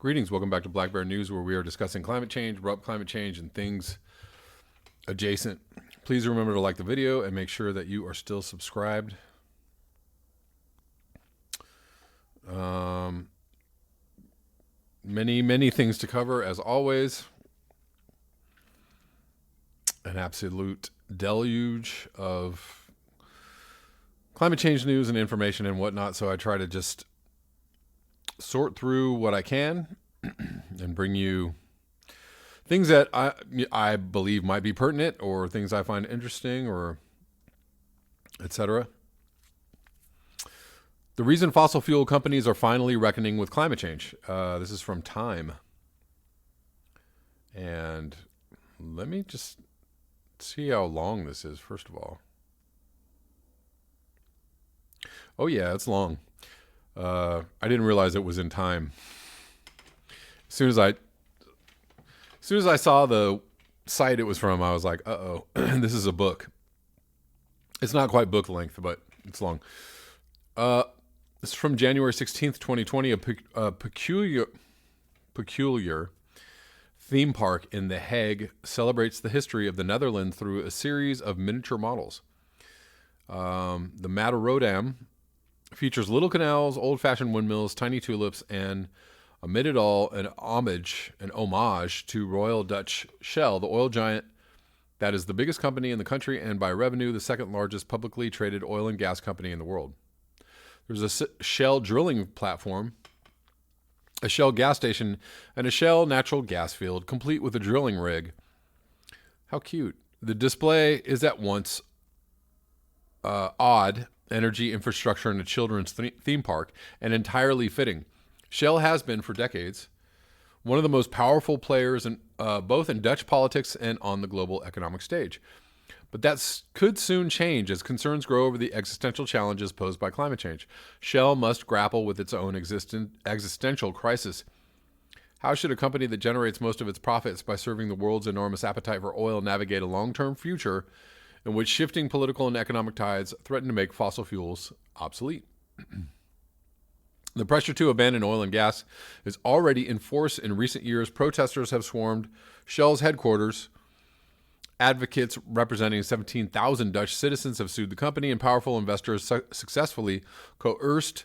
Greetings, welcome back to Black Bear News, where we are discussing climate change, abrupt climate change, and things adjacent. Please remember to like the video and make sure that you are still subscribed. Many things to cover, as always. An absolute deluge of climate change news and information and whatnot, so I try to just sort through what I can and bring you things that I believe might be pertinent, or things I find interesting, or etc. The reason fossil fuel companies are finally reckoning with climate change. This is from Time. And let me just see how long this is, first of all. Oh yeah, it's long. I didn't realize it was in Time. As soon as I saw the site it was from, I was like, uh-oh, this is a book. It's not quite book length, but it's long. This is from January 16th, 2020, a peculiar theme park in The Hague celebrates the history of the Netherlands through a series of miniature models. The Matterodam features little canals, old-fashioned windmills, tiny tulips, and amid it all, an homage to Royal Dutch Shell, the oil giant that is the biggest company in the country and by revenue the second largest publicly traded oil and gas company in the world. There's a Shell drilling platform, a Shell gas station, and a Shell natural gas field, complete with a drilling rig. How cute. The display is at once odd, energy infrastructure in a children's theme park, and entirely fitting. Shell has been, for decades, one of the most powerful players in both in Dutch politics and on the global economic stage. But that could soon change as concerns grow over the existential challenges posed by climate change. Shell must grapple with its own existential crisis. How should a company that generates most of its profits by serving the world's enormous appetite for oil navigate a long-term future in which shifting political and economic tides threaten to make fossil fuels obsolete? The pressure to abandon oil and gas is already in force. In recent years, protesters have swarmed Shell's headquarters. Advocates representing 17,000 Dutch citizens have sued the company, and powerful investors successfully coerced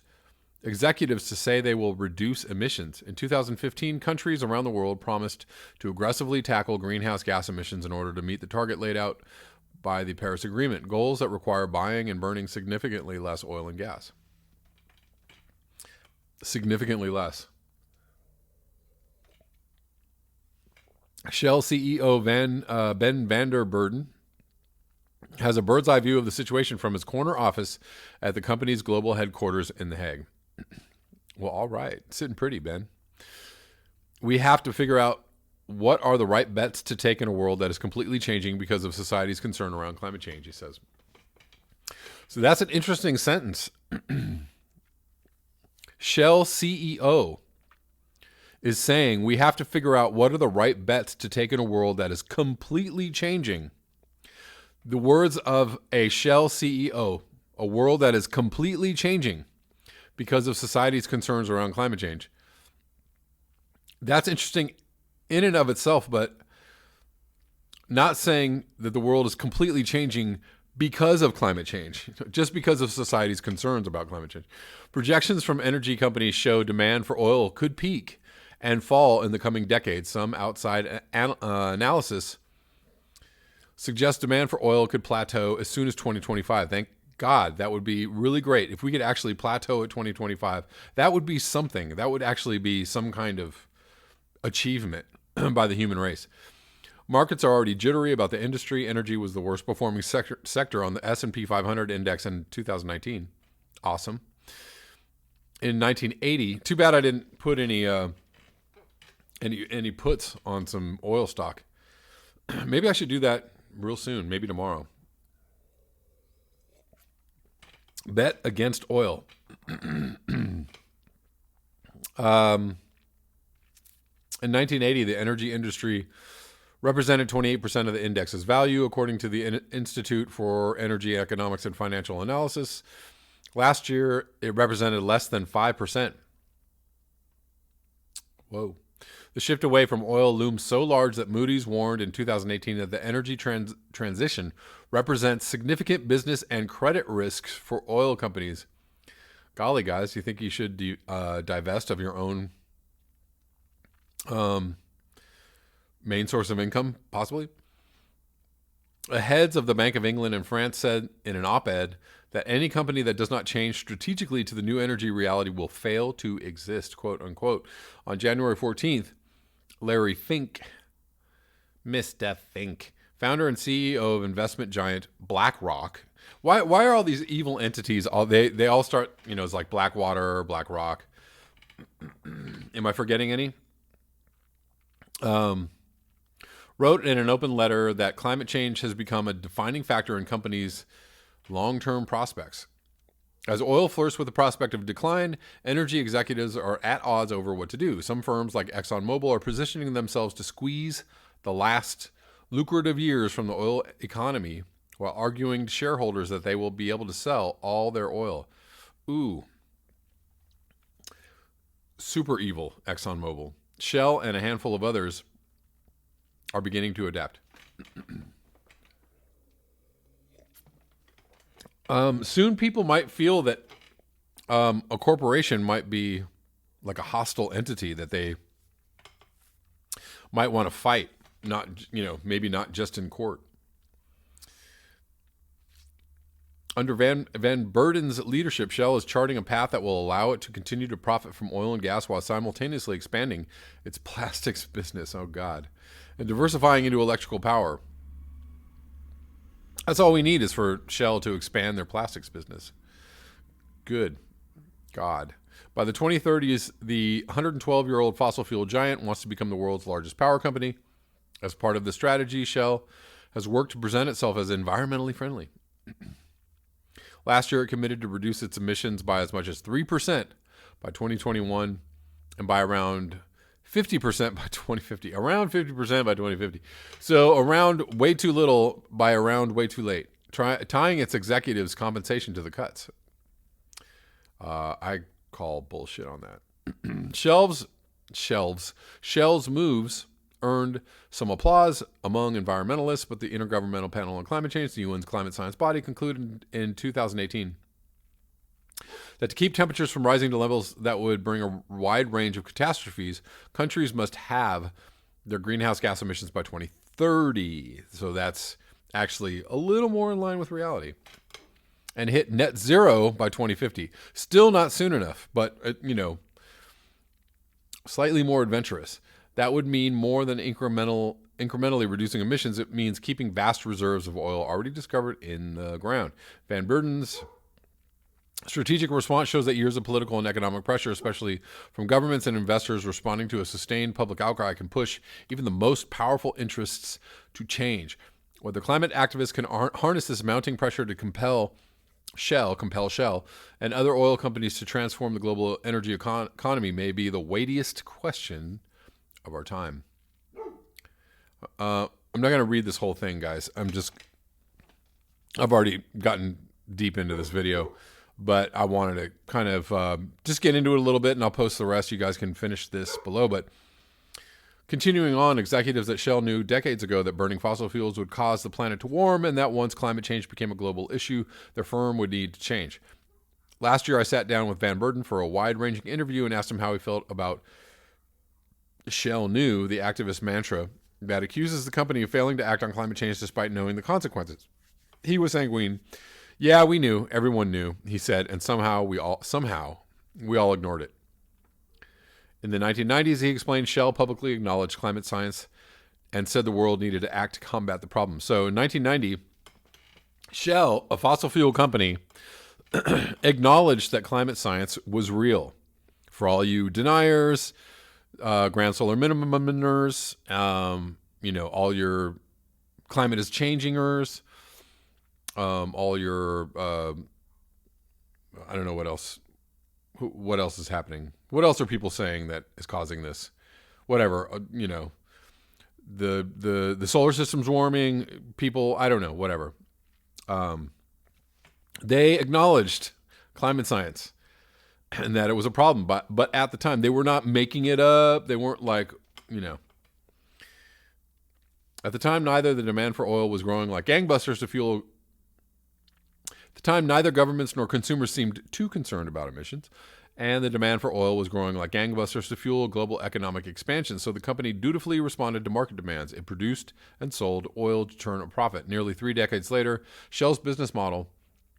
executives to say they will reduce emissions. In 2015, countries around the world promised to aggressively tackle greenhouse gas emissions in order to meet the target laid out by the Paris Agreement, goals that require buying and burning significantly less oil and gas. Significantly less. Shell CEO Ben van der Burden has a bird's eye view of the situation from his corner office at the company's global headquarters in The Hague. Well, all right. Sitting pretty, Ben. We have to figure out what are the right bets to take in a world that is completely changing because of society's concern around climate change, he says. So that's an interesting sentence. Shell CEO is saying we have to figure out what are the right bets to take in a world that is completely changing. The words of a Shell CEO, a world that is completely changing because of society's concerns around climate change. That's interesting in and of itself, but not saying that the world is completely changing because of climate change, just because of society's concerns about climate change. Projections from energy companies show demand for oil could peak and fall in the coming decades. Some outside analysis suggests demand for oil could plateau as soon as 2025. Thank God, that would be really great. If we could actually plateau at 2025, that would be something. That would actually be some kind of achievement by the human race. Markets are already jittery about the industry. Energy was the worst performing sector on the S&P 500 index in 2019. Awesome. In 1980, too bad I didn't put any puts on some oil stock. Maybe I should do that real soon, maybe tomorrow. Bet against oil. In 1980, the energy industry represented 28% of the index's value, according to the Institute for Energy Economics and Financial Analysis. Last year, it represented less than 5%. Whoa. The shift away from oil looms so large that Moody's warned in 2018 that the energy transition represents significant business and credit risks for oil companies. Golly, guys, you think you should divest of your own main source of income, possibly? The heads of the Bank of England and France said in an op-ed that any company that does not change strategically to the new energy reality will fail to exist, quote unquote. On January 14th, Larry Fink, Mr. Fink, founder and CEO of investment giant BlackRock. Why are all these evil entities, they all start, it's like Blackwater, BlackRock. Am I forgetting any? Wrote in an open letter that climate change has become a defining factor in companies' long-term prospects. As oil flirts with the prospect of decline, energy executives are at odds over what to do. Some firms like ExxonMobil are positioning themselves to squeeze the last lucrative years from the oil economy while arguing to shareholders that they will be able to sell all their oil. Ooh. Super evil, ExxonMobil. Shell and a handful of others are beginning to adapt. Soon people might feel that a corporation might be like a hostile entity that they might want to fight, maybe not just in court. Under Van Beurden's leadership, Shell is charting a path that will allow it to continue to profit from oil and gas while simultaneously expanding its plastics business, oh God, and diversifying into electrical power. That's all we need is for Shell to expand their plastics business. Good God. By the 2030s, the 112-year-old fossil fuel giant wants to become the world's largest power company. As part of the strategy, Shell has worked to present itself as environmentally friendly. Last year, it committed to reduce its emissions by as much as 3% by 2021 and by around 50% by 2050. Around 50% by 2050. So around way too little by around way too late. Tying its executives' compensation to the cuts. I call bullshit on that. Shell's moves earned some applause among environmentalists, but the Intergovernmental Panel on Climate Change, the UN's climate science body, concluded in 2018 that to keep temperatures from rising to levels that would bring a wide range of catastrophes, countries must have their greenhouse gas emissions by 2030. So that's actually a little more in line with reality. And hit net zero by 2050. Still not soon enough, but, slightly more adventurous. That would mean more than incrementally reducing emissions. It means keeping vast reserves of oil already discovered in the ground. Van Beurden's strategic response shows that years of political and economic pressure, especially from governments and investors responding to a sustained public outcry, can push even the most powerful interests to change. Whether climate activists can harness this mounting pressure to compel Shell, and other oil companies to transform the global energy economy may be the weightiest question of our time. I'm not going to read this whole thing, guys. I've already gotten deep into this video, but I wanted to kind of just get into it a little bit, and I'll post the rest. You guys can finish this below. But continuing on, executives at Shell knew decades ago that burning fossil fuels would cause the planet to warm, and that once climate change became a global issue, their firm would need to change. Last year, I sat down with Van Beurden for a wide-ranging interview and asked him how he felt about Shell Knew, the activist mantra that accuses the company of failing to act on climate change despite knowing the consequences. He was sanguine. Yeah, we knew. Everyone knew, he said, and somehow we all ignored it. In the 1990s, he explained Shell publicly acknowledged climate science and said the world needed to act to combat the problem. So in 1990, Shell, a fossil fuel company, acknowledged that climate science was real. For all you deniers, grand solar minimumers, all your climate is changingers, all your, I don't know what else. What else is happening? What else are people saying that is causing this? Whatever, the solar system's warming. People, I don't know, whatever. They acknowledged climate science and that it was a problem. But at the time, they were not making it up. They weren't like, at the time, neither the demand for oil was growing like gangbusters to fuel. At the time, neither governments nor consumers seemed too concerned about emissions, and the demand for oil was growing like gangbusters to fuel global economic expansion. So the company dutifully responded to market demands. It produced and sold oil to turn a profit. Nearly 3 decades later, Shell's business model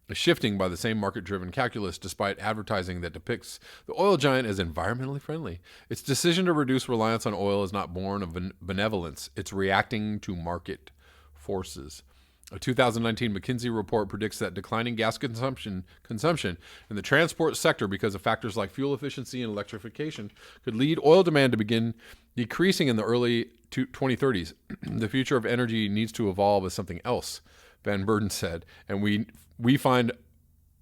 is shifting by the same market-driven calculus, despite advertising that depicts the oil giant as environmentally friendly. Its decision to reduce reliance on oil is not born of benevolence. It's reacting to market forces. A 2019 McKinsey report predicts that declining gas consumption in the transport sector because of factors like fuel efficiency and electrification could lead oil demand to begin decreasing in the early 2030s. The future of energy needs to evolve as something else, Van Burden said, and we find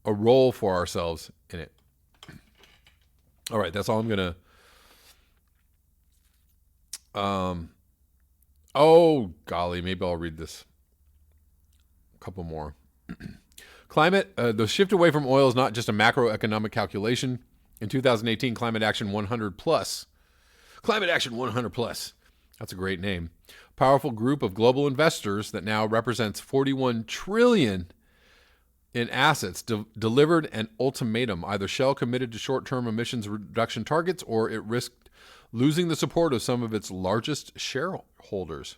a role for ourselves in it. All right, that's all I'm going to... oh, golly, maybe I'll read this. A couple more. Climate, the shift away from oil is not just a macroeconomic calculation. In 2018, Climate Action 100 Plus, that's a great name, powerful group of global investors that now represents $41 trillion in assets, delivered an ultimatum. Either Shell committed to short-term emissions reduction targets, or it risked losing the support of some of its largest shareholders.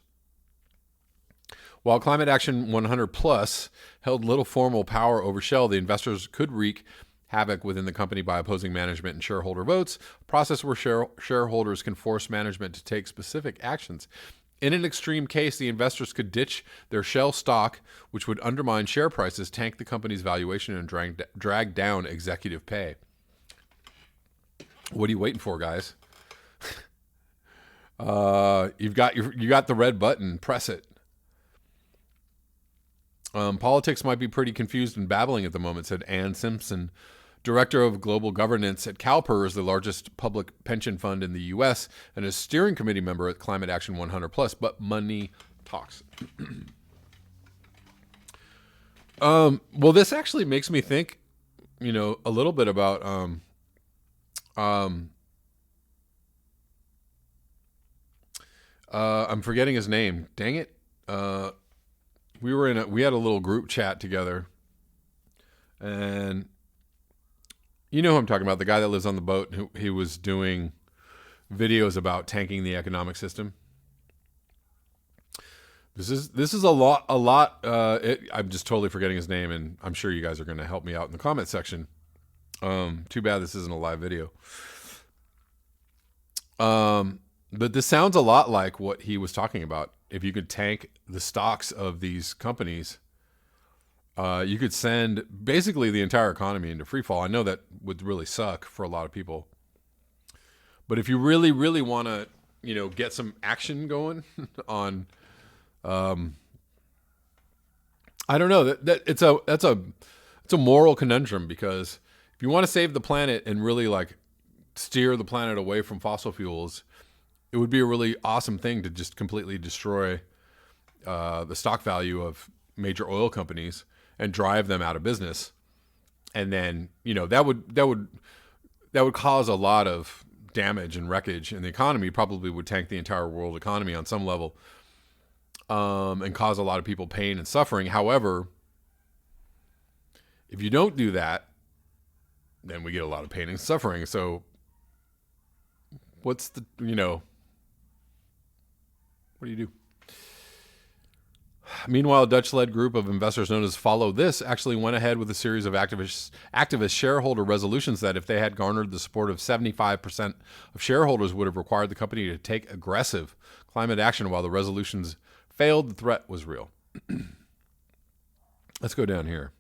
While Climate Action 100 Plus held little formal power over Shell, the investors could wreak havoc within the company by opposing management and shareholder votes, a process where shareholders can force management to take specific actions. In an extreme case, the investors could ditch their Shell stock, which would undermine share prices, tank the company's valuation, and drag down executive pay. What are you waiting for, guys? You got the red button. Press it. Politics might be pretty confused and babbling at the moment, said Ann Simpson, director of global governance at CalPERS, the largest public pension fund in the U.S., and a steering committee member at Climate Action 100 Plus. But money talks. Well, this actually makes me think, a little bit about I'm forgetting his name. Dang it. We had a little group chat together, and you know who I'm talking about, the guy that lives on the boat, who he was doing videos about tanking the economic system. This is a lot. I'm just totally forgetting his name, and I'm sure you guys are going to help me out in the comment section. Too bad this isn't a live video. But this sounds a lot like what he was talking about. If you could tank the stocks of these companies, you could send basically the entire economy into free fall. I know that would really suck for a lot of people. But if you really, really want to, get some action going on, I don't know, that's a moral conundrum, because if you want to save the planet and really like steer the planet away from fossil fuels, it would be a really awesome thing to just completely destroy the stock value of major oil companies and drive them out of business. And then, that would cause a lot of damage and wreckage in the economy, probably would tank the entire world economy on some level, and cause a lot of people pain and suffering. However, if you don't do that, then we get a lot of pain and suffering. So what's the, what do you do? Meanwhile, a Dutch-led group of investors known as Follow This actually went ahead with a series of activist shareholder resolutions that, if they had garnered the support of 75% of shareholders, would have required the company to take aggressive climate action. While the resolutions failed, the threat was real. Let's go down here.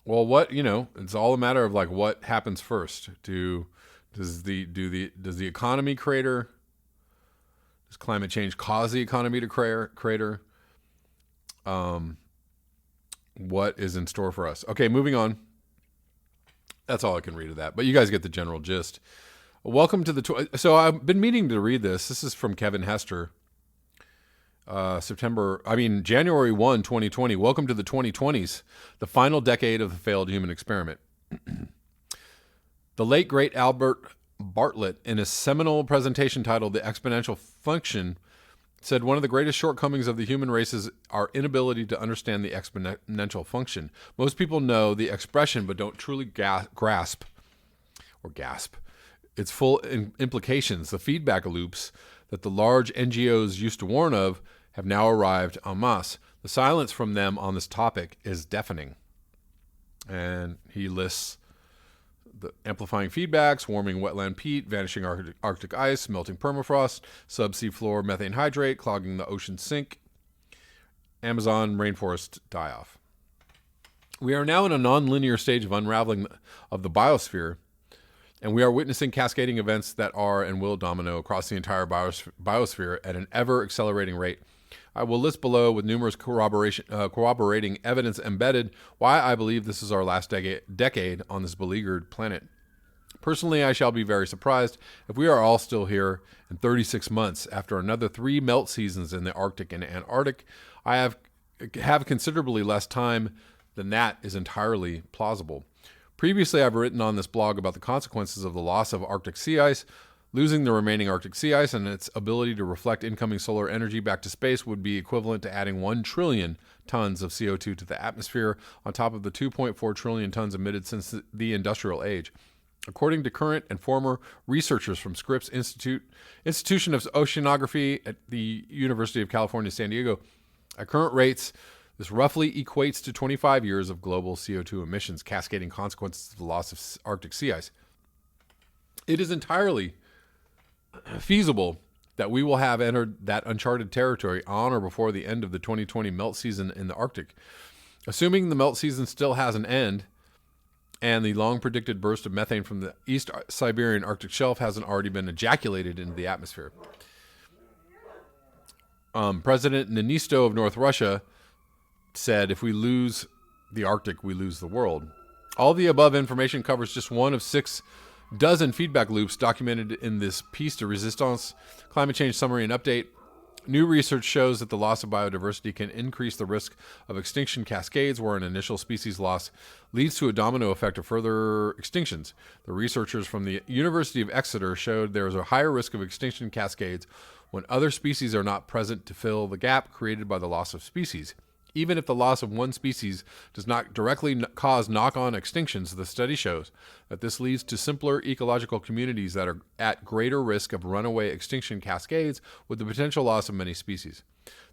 Well, it's all a matter of like what happens first. Does the economy crater? Does climate change cause the economy to crater? What is in store for us? Okay, moving on. That's all I can read of that, but you guys get the general gist. Welcome to so I've been meaning to read this. This is from Kevin Hester. January 1, 2020. Welcome to the 2020s, the final decade of the failed human experiment. The late, great Albert Bartlett, in a seminal presentation titled The Exponential Function, said one of the greatest shortcomings of the human race is our inability to understand the exponential function. Most people know the expression, but don't truly grasp its full implications. The feedback loops that the large NGOs used to warn of have now arrived en masse. The silence from them on this topic is deafening. And he lists the amplifying feedbacks: warming wetland peat, vanishing Arctic ice, melting permafrost, subsea floor methane hydrate, clogging the ocean sink, Amazon rainforest die-off. We are now in a non-linear stage of unraveling of the biosphere, and we are witnessing cascading events that are and will domino across the entire biosphere at an ever-accelerating rate. I will list below, with numerous corroborating evidence embedded, why I believe this is our last decade on this beleaguered planet. Personally, I shall be very surprised if we are all still here in 36 months after another 3 melt seasons in the Arctic and Antarctic. I have considerably less time than that is entirely plausible. Previously, I've written on this blog about the consequences of the loss of Arctic sea ice. Losing the remaining Arctic sea ice and its ability to reflect incoming solar energy back to space would be equivalent to adding 1 trillion tons of CO2 to the atmosphere, on top of the 2.4 trillion tons emitted since the industrial age. According to current and former researchers from Scripps Institution of Oceanography at the University of California, San Diego, at current rates, this roughly equates to 25 years of global CO2 emissions, cascading consequences of the loss of Arctic sea ice. It is entirely feasible that we will have entered that uncharted territory on or before the end of the 2020 melt season in the Arctic. Assuming the melt season still has an end, and the long-predicted burst of methane from the East Siberian Arctic shelf hasn't already been ejaculated into the atmosphere. President Ninisto of North Russia said, if we lose the Arctic, we lose the world. All the above information covers just one of 6 dozen feedback loops documented in this piece de resistance, climate change summary and update. New research shows that the loss of biodiversity can increase the risk of extinction cascades, where an initial species loss leads to a domino effect of further extinctions. The researchers from the University of Exeter showed there is a higher risk of extinction cascades when other species are not present to fill the gap created by the loss of species. Even if the loss of one species does not directly cause knock-on extinctions, the study shows that this leads to simpler ecological communities that are at greater risk of runaway extinction cascades with the potential loss of many species.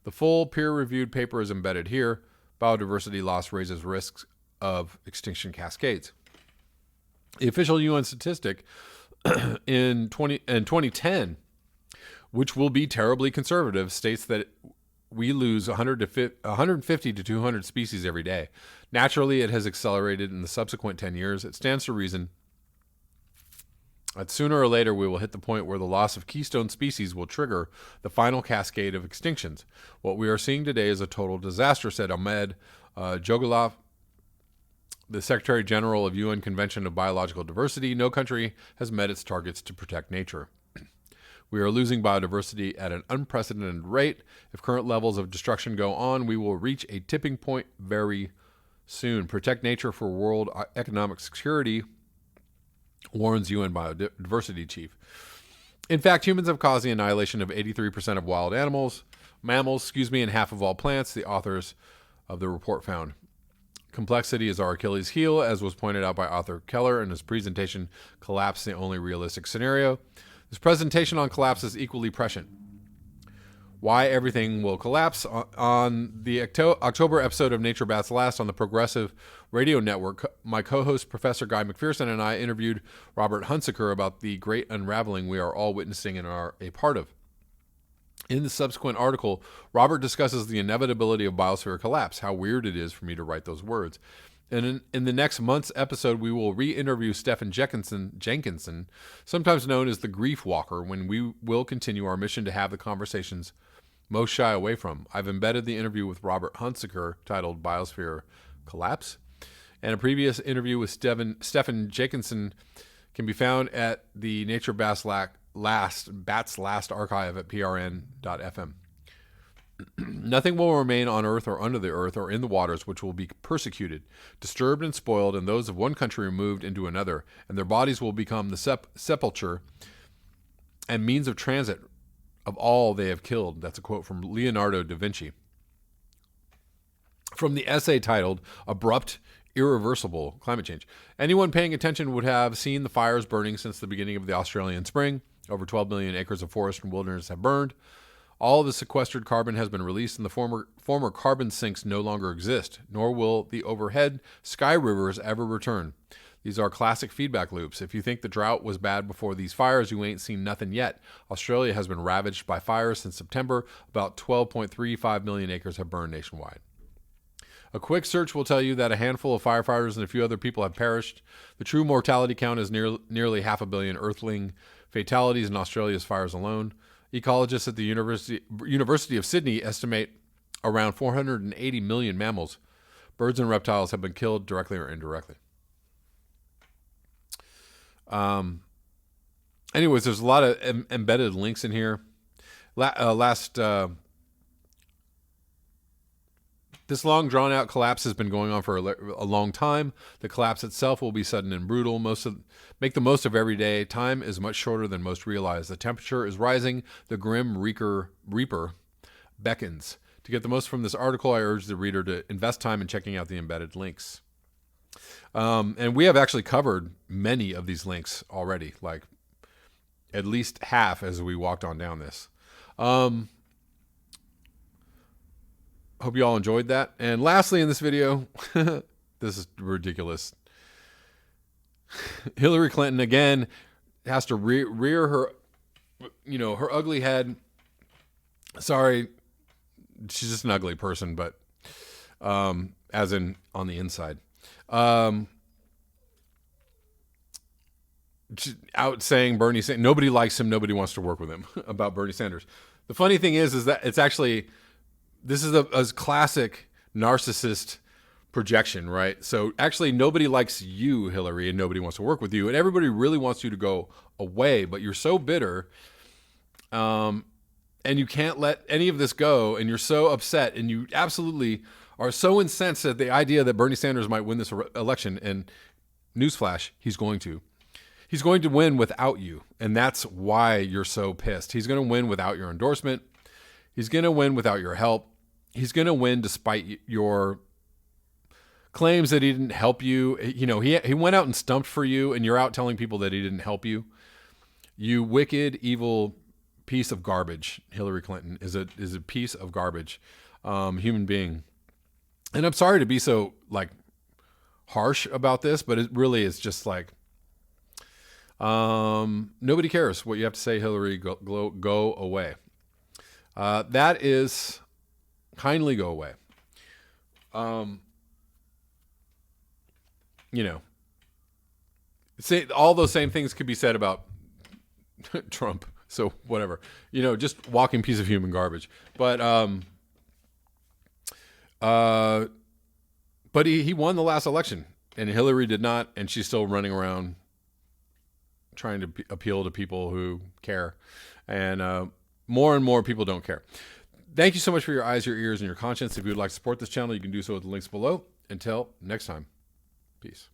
The full peer-reviewed paper is embedded here. Biodiversity loss raises risks of extinction cascades. The official UN statistic in 2010, which will be terribly conservative, states that we lose 150 to 200 species every day. Naturally, it has accelerated in the subsequent 10 years. It stands to reason that sooner or later we will hit the point where the loss of keystone species will trigger the final cascade of extinctions. What we are seeing today is a total disaster, said Ahmed Jogalov, the Secretary General of UN Convention of Biological Diversity. No country has met its targets to protect nature. We are losing biodiversity at an unprecedented rate. If current levels of destruction go on, we will reach a tipping point very soon. Protect nature for world economic security, warns UN Biodiversity Chief. In fact, humans have caused the annihilation of 83% of wild mammals, and half of all plants, the authors of the report found. Complexity is our Achilles heel, as was pointed out by Arthur Keller in his presentation, Collapse, the Only Realistic Scenario. This presentation on collapse is equally prescient. Why everything will collapse. On the October episode of Nature Bats Last on the Progressive Radio Network, my co-host Professor Guy McPherson and I interviewed Robert Hunsaker about the great unraveling we are all witnessing and are a part of. In the subsequent article, Robert discusses the inevitability of biosphere collapse, how weird it is for me to write those words. And in the next month's episode, we will re-interview Stephen Jenkinson, sometimes known as the Grief Walker, when we will continue our mission to have the conversations most shy away from. I've embedded the interview with Robert Hunsaker titled Biosphere Collapse, and a previous interview with Stephen Jenkinson can be found at the Nature Bats Last archive at prn.fm. Nothing will remain on earth or under the earth or in the waters which will be persecuted, disturbed, and spoiled, and those of one country removed into another, and their bodies will become the sepulture and means of transit of all they have killed. That's a quote from Leonardo da Vinci. From the essay titled Abrupt, Irreversible Climate Change. Anyone paying attention would have seen the fires burning since the beginning of the Australian spring. Over 12 million acres of forest and wilderness have burned. All of the sequestered carbon has been released, and the former carbon sinks no longer exist, nor will the overhead sky rivers ever return. These are classic feedback loops. If you think the drought was bad before these fires, you ain't seen nothing yet. Australia has been ravaged by fires since September. About 12.35 million acres have burned nationwide. A quick search will tell you that a handful of firefighters and a few other people have perished. The true mortality count is nearly 500 million earthling fatalities in Australia's fires alone. Ecologists at the University of Sydney estimate around 480 million mammals, birds, and reptiles have been killed directly or indirectly. Anyways, there's a lot of embedded links in here. This long, drawn-out collapse has been going on for a long time. The collapse itself will be sudden and brutal. Make the most of every day. Time is much shorter than most realize. The temperature is rising. The grim reaper beckons. To get the most from this article, I urge the reader to invest time in checking out the embedded links. And we have actually covered many of these links already, like at least half as we walked on down this. Hope you all enjoyed that. And lastly in this video, this is ridiculous. Hillary Clinton again has to rear her, her ugly head. Sorry, she's just an ugly person, but as in on the inside. Out saying Bernie Sanders, nobody likes him, nobody wants to work with him about Bernie Sanders. The funny thing is that it's actually, this is a classic narcissist projection, right? So actually nobody likes you, Hillary, and nobody wants to work with you, and everybody really wants you to go away, but you're so bitter, and you can't let any of this go, and you're so upset, and you absolutely are so incensed at the idea that Bernie Sanders might win this election, and newsflash, he's going to. He's going to win without you, and that's why you're so pissed. He's going to win without your endorsement. He's going to win without your help. He's going to win despite your claims that he didn't help you. He went out and stumped for you, and you're out telling people that he didn't help you. You wicked, evil piece of garbage. Hillary Clinton is a piece of garbage, human being. And I'm sorry to be so harsh about this, but it really is just nobody cares what you have to say, Hillary. Go away. That is kindly go away. Say all those same things could be said about Trump. So whatever, just walking piece of human garbage. But he won the last election, and Hillary did not, and she's still running around trying to appeal to people who care, and more and more people don't care. Thank you so much for your eyes, your ears, and your conscience. If you would like to support this channel, you can do so with the links below. Until next time, peace.